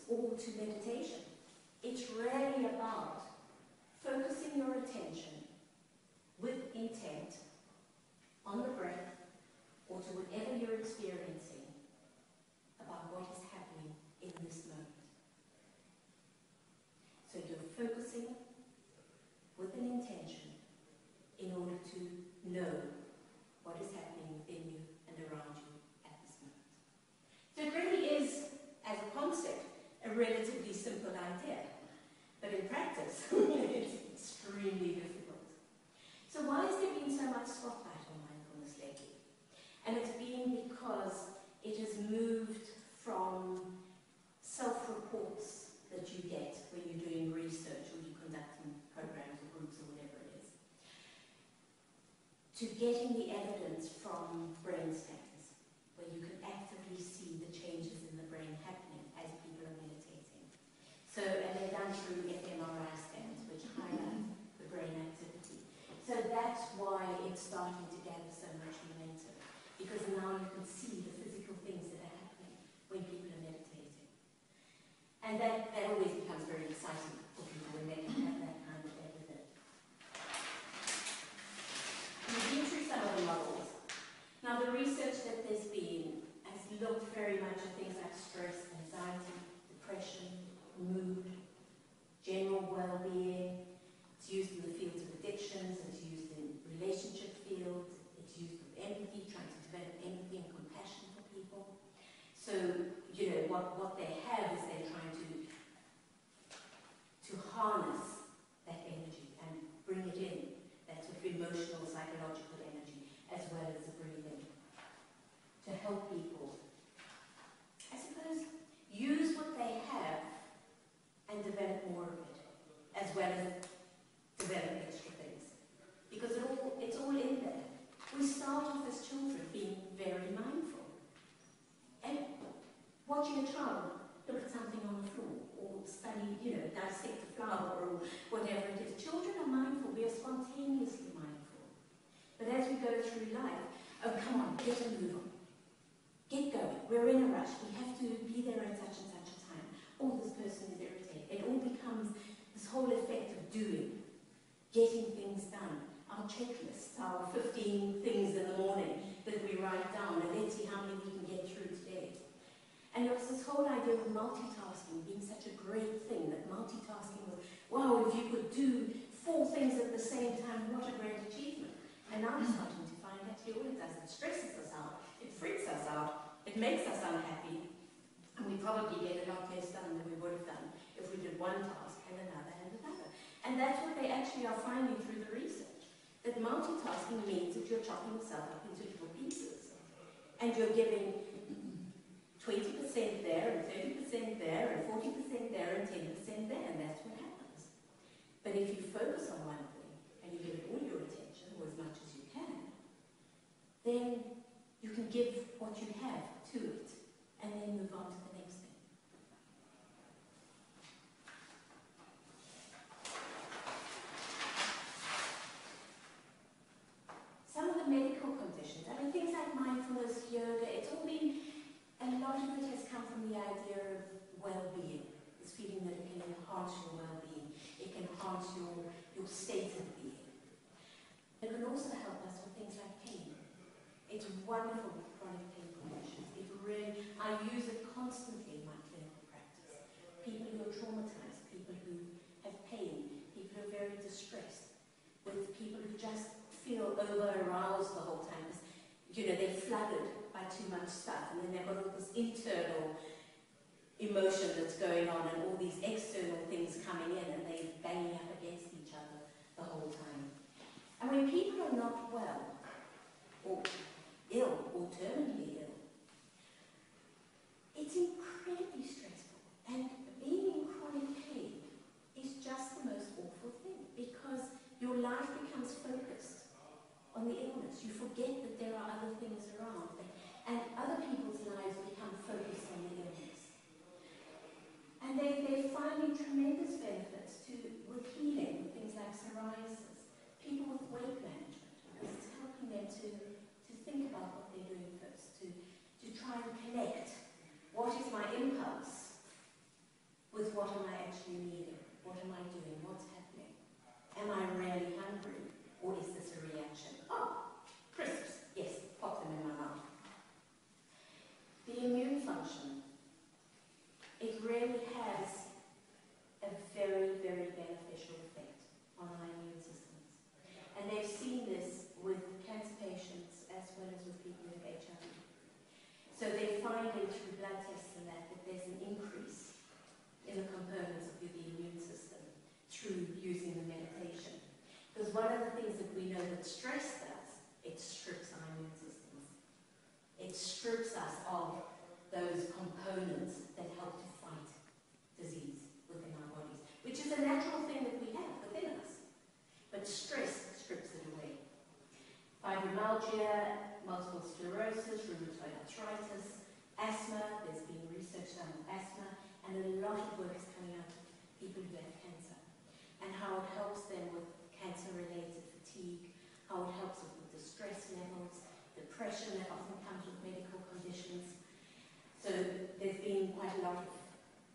or to meditation. It's really about focusing your attention with intent on the breath or to whatever you're experiencing about what is happening in this moment. So you're focusing with an intention in order to know what is happening within you and around you at this moment. So it really is, as a concept, a relatively simple idea, but in practice, it's extremely difficult. So why has there been so much spotlight on mindfulness lately? And it's been because it has moved from self-reports that you get when you're doing research or you're conducting programs or groups or whatever it is, to getting the evidence from brain scans, where you can actively see the changes in the brain happening as people are meditating. So, and they're done through fMRI scans, which highlight the brain activity. So that's why it's starting to gather so much momentum, because now you can see the physical things that are happening when people are meditating. And that always becomes very exciting for people when they can have that kind of evidence. We've been through some of the models. Now, the research that there's been has looked very much at things like stress, anxiety, depression, mood, general well-being. It's used in the fields of addictions, it's used in relationship fields, it's used with empathy, trying to develop empathy and compassion for people. So, you know, what they have is they're trying to harness that energy and bring it in. That's with emotional, psychological energy, as well as the breathing, to help people, I suppose, use what they have and develop more of it, as well as develop extra things. Because it's all in there. We start off as children being very mindful. And watching a child look at something on the floor, or study, you know, dissect a flower, or whatever it is. Children are mindful. We are spontaneously mindful. But as we go through life, oh, come on, get a move on. Get going. We're in a rush. We have to be there at such and such a time. Oh, this person is irritated. It all becomes this whole effect of doing, getting things done. Our checklists, our 15 things in the morning that we write down, and let's see how many we can get through today. And there was this whole idea of multitasking being such a great thing, that multitasking was, wow, if you could do 4 things at the same time, what a great achievement. And now we're starting to find actually all it does, it stresses us out, it freaks us out, it makes us unhappy, and we probably get a lot less done than we would have done if we did one task and another and another. And that's what they actually are finding through the research, that multitasking means that you're chopping yourself up into little pieces, and you're giving 20% there, and 30% there, and 40% there, and 10% there, and that's what happens. But if you focus on one thing, and you give it all your attention, or as much as you can, then you can give what you have to it, and then move on to the next thing. Some of the medical conditions, I mean, things like mindfulness, yoga, it's all been, a lot of it has come from the idea of well-being, this feeling that it can enhance your well-being, it can enhance your state of being. It can also help us with things like pain. It's wonderful with chronic pain conditions. It really, I use it constantly in my clinical practice. People who are traumatized, people who have pain, people who are very distressed, with people who just feel over-aroused the whole time. You know, they're flooded by too much stuff, and then they've got all this internal emotion that's going on and all these external things coming in, and they're banging up against each other the whole time. And when people are not well, or ill, or terminally ill, it's incredibly stressful. And being in chronic pain is just the most awful thing, because your life becomes focused on the illness. You forget that there are other things around, and other people's lives become focused on the illness. And they're finding tremendous benefits with healing, with things like psoriasis, people with weight management, because it's helping them to think about what they're doing first, to try and connect what is my impulse well as with people with HIV. So they're finding through blood tests and that there's an increase in the components of the immune system through using the meditation. Because one of the things that we know that stress does, it strips our immune systems. It strips us of those components that help to fight disease within our bodies, which is a natural thing that we have within us. But stress strips it away. Fibromyalgia, multiple sclerosis, rheumatoid arthritis, asthma, there's been research done on asthma, and a lot of work is coming out of people who have cancer, and how it helps them with cancer-related fatigue, how it helps with the stress levels, depression that often comes with medical conditions. So there's been quite a lot of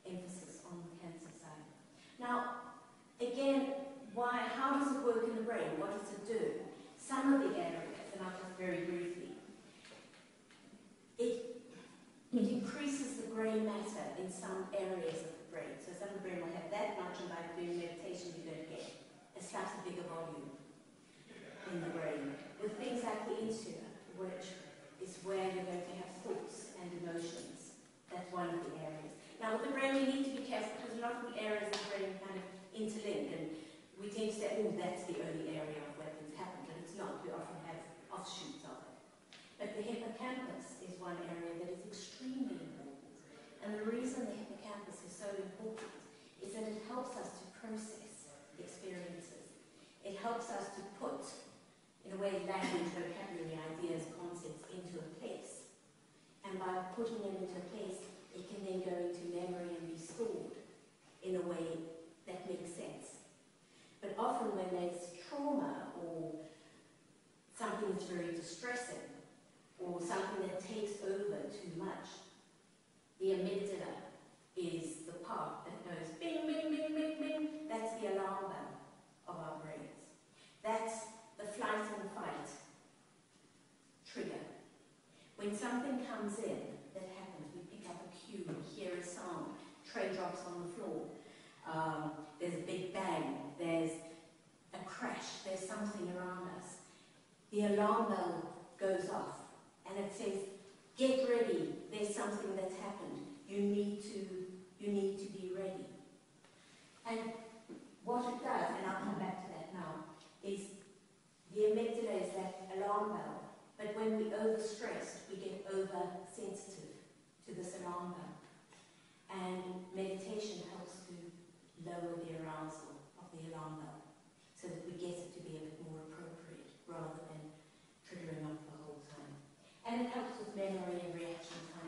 emphasis on the cancer side. Now, again, how does it work in the brain? What does it do? Some of the areas, and I'll just very briefly, it increases the grey matter in some areas of the brain. So some of the brain will have that much, and by doing meditation you don't get a slightly bigger volume in the brain. With things like the insula, which is where you're going to have thoughts and emotions. That's one of the areas. Now with the brain we need to be careful because a lot of the areas of the brain kind of interlink, and we tend to say, oh, that's the only area of where things happen, but it's not. We often have offshoots of it. But the hippocampus is one area that is extremely important. And the reason the hippocampus is so important is that it helps us to process experiences. It helps us to put, in a way, language, vocabulary, ideas, concepts into a place. And by putting them into a place, it can then go into memory and be stored in a way that makes sense. But often when there's trauma or something that's very distressing or something that takes over too much, the amygdala is the part that goes bing, bing, bing, bing, bing. That's the alarm bell of our brains. That's the flight and fight trigger. When something comes in that happens, we pick up a cue, we hear a sound, tray drops on the floor, there's a big bang, there's a crash, there's something around us. The alarm bell goes off and it says, get ready, there's something that's happened. You need to be ready. And what it does, and I'll come back to that now, is the amygdala is that alarm bell. But when we're overstressed, we get oversensitive to this alarm bell. And meditation helps to lower the arousal of the alarm bell so that we get it to be a bit more appropriate rather than triggering up the whole time. And it helps with memory and reaction time.